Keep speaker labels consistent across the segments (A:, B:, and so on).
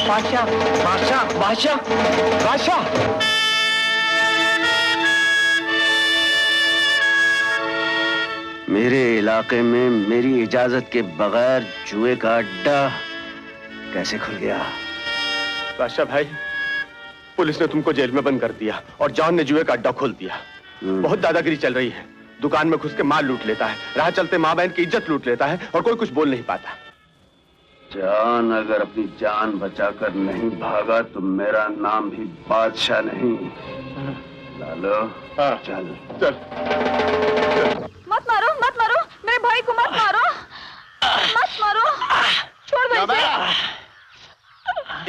A: बादशाह बादशाह बादशाह बादशाह।
B: मेरे इलाके में मेरी इजाजत के बगैर जुए का अड्डा कैसे खुल गया?
C: बादशाह भाई, पुलिस ने तुमको जेल में बंद कर दिया और जॉन ने जुए का अड्डा खोल दिया। बहुत दादागिरी चल रही है। दुकान में घुस के माल लूट लेता है, राह चलते माँ बहन की इज्जत लूट लेता है और कोई कुछ बोल नहीं पाता।
B: जॉन अगर अपनी जान बचाकर नहीं भागा तो मेरा नाम भी बादशाह नहीं। लालो चल
C: चल।
D: मत मारो मत मारो, मेरे भाई को मत मारो, मत मारो, छोड़ दो इसे।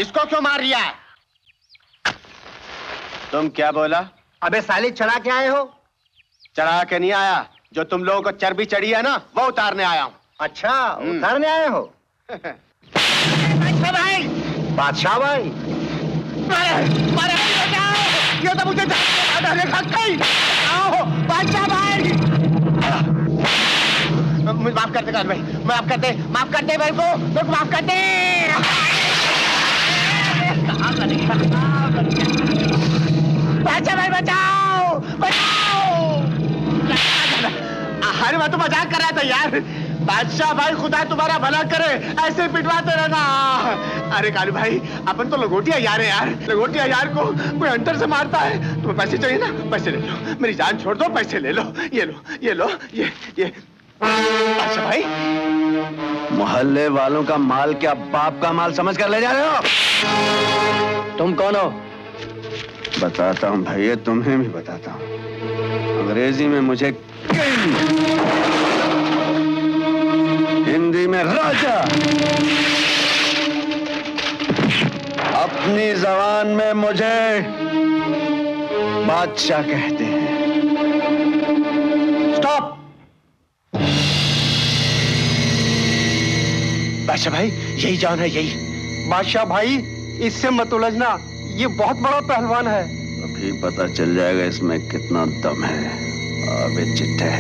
C: इसको क्यों मार रिया है? तुम क्या बोला?
A: अबे साले चढ़ा के आए हो?
C: चढ़ा के नहीं आया, जो तुम लोगों को चर्बी चढ़ी है ना वो उतारने आया हूँ।
A: अच्छा उतारने आए हो? बादशाह भाई, बादशाह भाई,
C: ये तो मुझे आओ बादशाह भाई। मुझे माफ कर दे भाई, माफ कर दे, माफ कर दे मेरे को माफ कर दे। बादशाह भाई बचाओ बचाओ। अरे मैं तो मजाक कर रहा था यार। बादशाह भाई खुदा तुम्हारा भला करे, ऐसे पिटवाते रहना। अरे कालू भाई, अपन तो लंगोटिया यार है यार। लंगोटिया यार को कोई अंतर से मारता है। तुम्हें पैसे चाहिए ना, पैसे ले लो। मेरी जान छोड़ दो, पैसे ले लो। ये लो ये लो ये। बादशाह भाई,
B: मोहल्ले वालों का माल क्या बाप का माल समझ कर ले जा रहे हो?
A: तुम कौन हो?
B: बताता हूँ भैया, तुम्हें भी बताता हूँ। अंग्रेजी में मुझे किंग, हिंदी में राजा, अपनी जबान में मुझे बादशाह कहते हैं।
A: स्टॉप।
C: बादशाह भाई, यही जान है, यही।
A: बादशाह भाई, इससे मत उलझना, ये बहुत बड़ा पहलवान है।
B: अभी पता चल जाएगा इसमें कितना दम है। अबे चिट्ठे,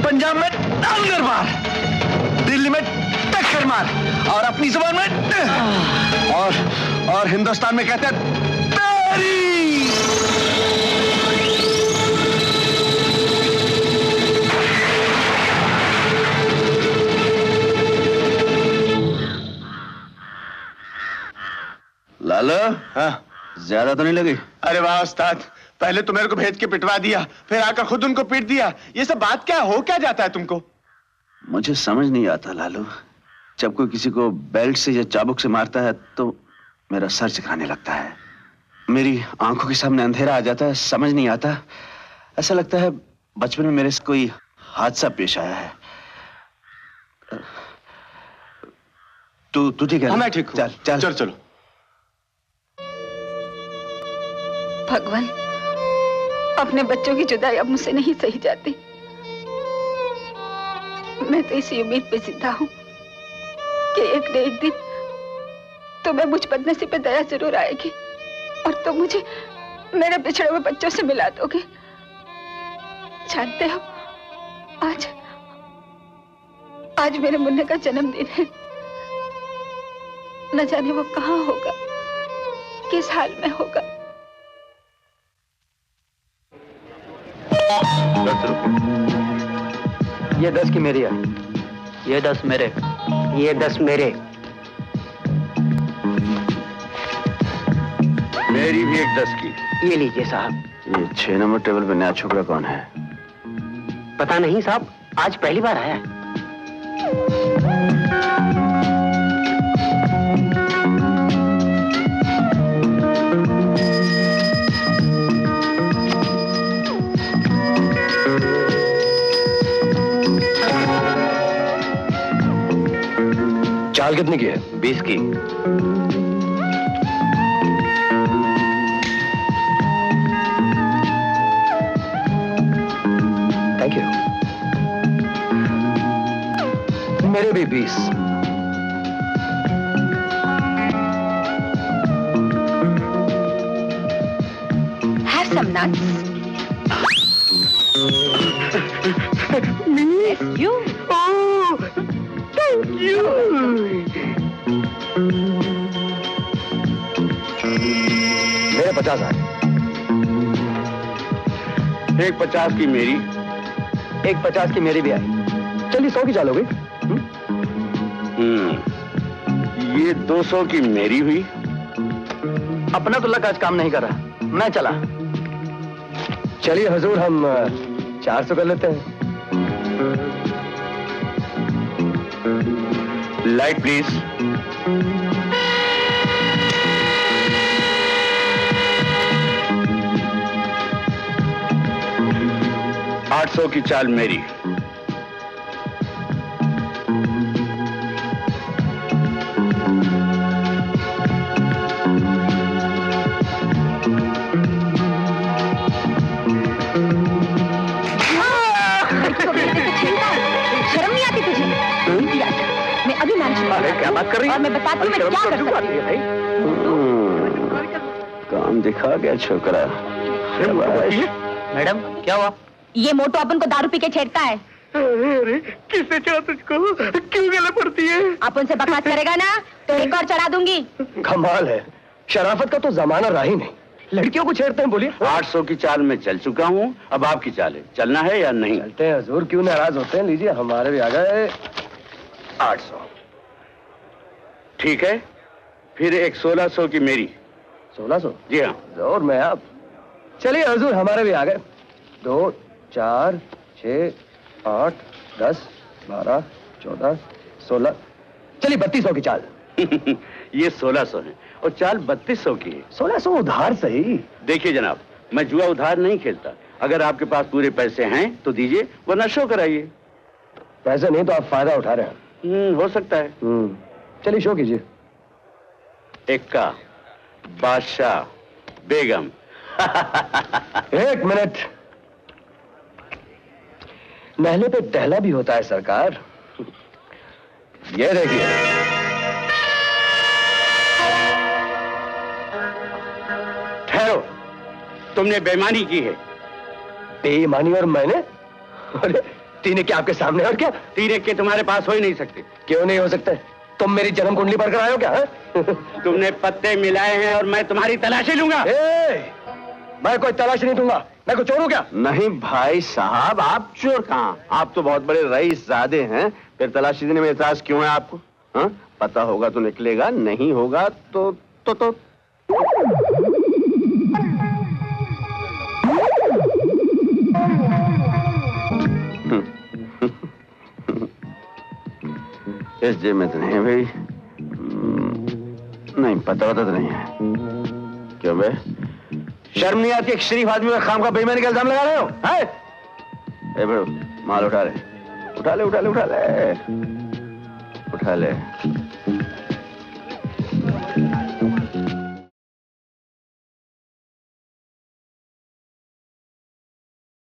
B: पंजाब में डांगर मार, दिल्ली में टक्कर मार और अपनी जुबान में और हिंदुस्तान में कहते हैं तेरी। लालो, हाँ? ज्यादा तो नहीं लगी?
C: अरे वाह उस्ताद, पहले तो मेरे को भेज के पिटवा दिया, फिर आकर खुद उनको पीट दिया। ये सब बात क्या हो क्या जाता है तुमको?
B: मुझे समझ नहीं आता लालू, जब कोई किसी को बेल्ट से या चाबुक से मारता है तो मेरा सर झुकाने लगता है, मेरी आंखों के सामने अंधेरा आ जाता है, समझ नहीं आता। ऐसा लगता है बचपन में मेरे से कोई हादसा पेश आया है। तू ठीक है?
C: मैं ठीक हूँ।
B: चल चल
C: चल चलो।
D: भगवान, अपने बच्चों की जुदाई अब मुझसे नहीं सही जाती। मैं तो इसी उम्मीद पे जिंदा हूँ कि एक न एक दिन तुम्हें मुझ बदनसीब पे दया जरूर आएगी और तुम मुझे मेरे बिछड़े हुए बच्चों से मिला दोगे। जानते हो, आज मेरे मुन्ने का जन्मदिन है। न जाने वो कहाँ होगा, किस हाल में होगा।
B: 10 रुपए।
A: ये 10 की मेरी है।
E: ये 10 मेरे।
A: ये 10 मेरे।
B: मेरी भी एक 10 की।
A: ये लीजिए साहब।
B: ये 6 नंबर टेबल पे नया छोकरा कौन है?
A: पता नहीं साहब, आज पहली बार आया है।
B: चाल कितने की है? 20 की।
A: Thank you. मेरे भी 20।
D: Have some nuts. Yes, you.
A: Oh, thank you. मेरे 50 आए।
B: एक 50 की मेरी,
A: एक 50 की मेरी भी आई। चलिए 100 की चालोगे?
B: ये 200 की मेरी हुई।
A: अपना तो लक आज काम नहीं कर रहा, मैं चला। चलिए हुजूर, हम 400 कर लेते हैं।
B: Light please. $800 की चाल मेरी।
D: शर्म नहीं आती तुझे? मैं अभी मैनेज करूंगी।
A: क्या बात कर रही है?
D: और मैं बताती हूँ मैं क्या कर सकती हूँ।
B: काम दिखा गया छोकरा।
E: मैडम क्या हुआ?
D: ये मोटो अपन को दारू पी के छेड़ता है।
A: अरे किसने चढ़ा तुझको? क्यों गले पड़ती है?
D: अपन से बकवास करेगा ना तो एक और चढ़ा दूंगी।
A: कमाल है, शराफत का तो जमाना रहा ही नहीं। लड़कियों को छेड़ते हैं, बोलिए।
B: 800 की चाल में चल चुका हूँ, अब आपकी चाल है। चलना है या नहीं?
A: चलते हैं हुजूर, क्यों नाराज होते हैं? लीजिए, हमारे भी आ गए 800।
B: ठीक है, फिर एक 1600 की मेरी।
A: 1600?
B: जी हाँ।
A: जोर में आप। चलिए हुजूर, हमारे भी आ गए। 2, 4, 6, 8, 10, 12, 14, 16। चलिए 3200 की चाल।
B: ये 1600 है और चाल 3200 की है।
A: 1600 उधार सही।
B: देखिए जनाब, मैं जुआ उधार नहीं खेलता। अगर आपके पास पूरे पैसे हैं तो दीजिए, वरना शो कराइए।
A: पैसे नहीं तो आप फायदा उठा रहे हैं।
B: हो सकता है।
A: चलिए शो कीजिए।
B: एक्का, बादशाह, बेगम।
A: एक मिनट। नहले पे टहला भी होता है सरकार। ये देखिए।
B: ठहरो, तुमने बेईमानी की है।
A: बेईमानी और मैंने? अरे तीन के आपके सामने, और क्या?
B: 3 के तुम्हारे पास हो ही नहीं सकते।
A: क्यों नहीं हो सकते? तुम मेरी जन्म कुंडली पर आए हो क्या?
B: तुमने पत्ते मिलाए हैं और मैं तुम्हारी तलाशी लूंगा।
A: मैं कोई तलाश नहीं दूंगा। मैं कोई चोर हूं क्या?
B: नहीं भाई साहब, आप चोर कहाँ? आप तो बहुत बड़े रईसजादे हैं। फिर तलाशी देने में एतराज क्यों है आपको? हाँ? पता होगा तो निकलेगा, नहीं होगा तो इस जेब में तो नहीं है भाई। नहीं, पता तो नहीं है। क्यों बे? शर्म नहीं आती? एक शरीफ आदमी का खाम का बेईमानी का इल्जाम लगा रहे हो? ए बड़ो, माल उठा ले, उठा ले, उठा ले, उठा ले, उठा ले।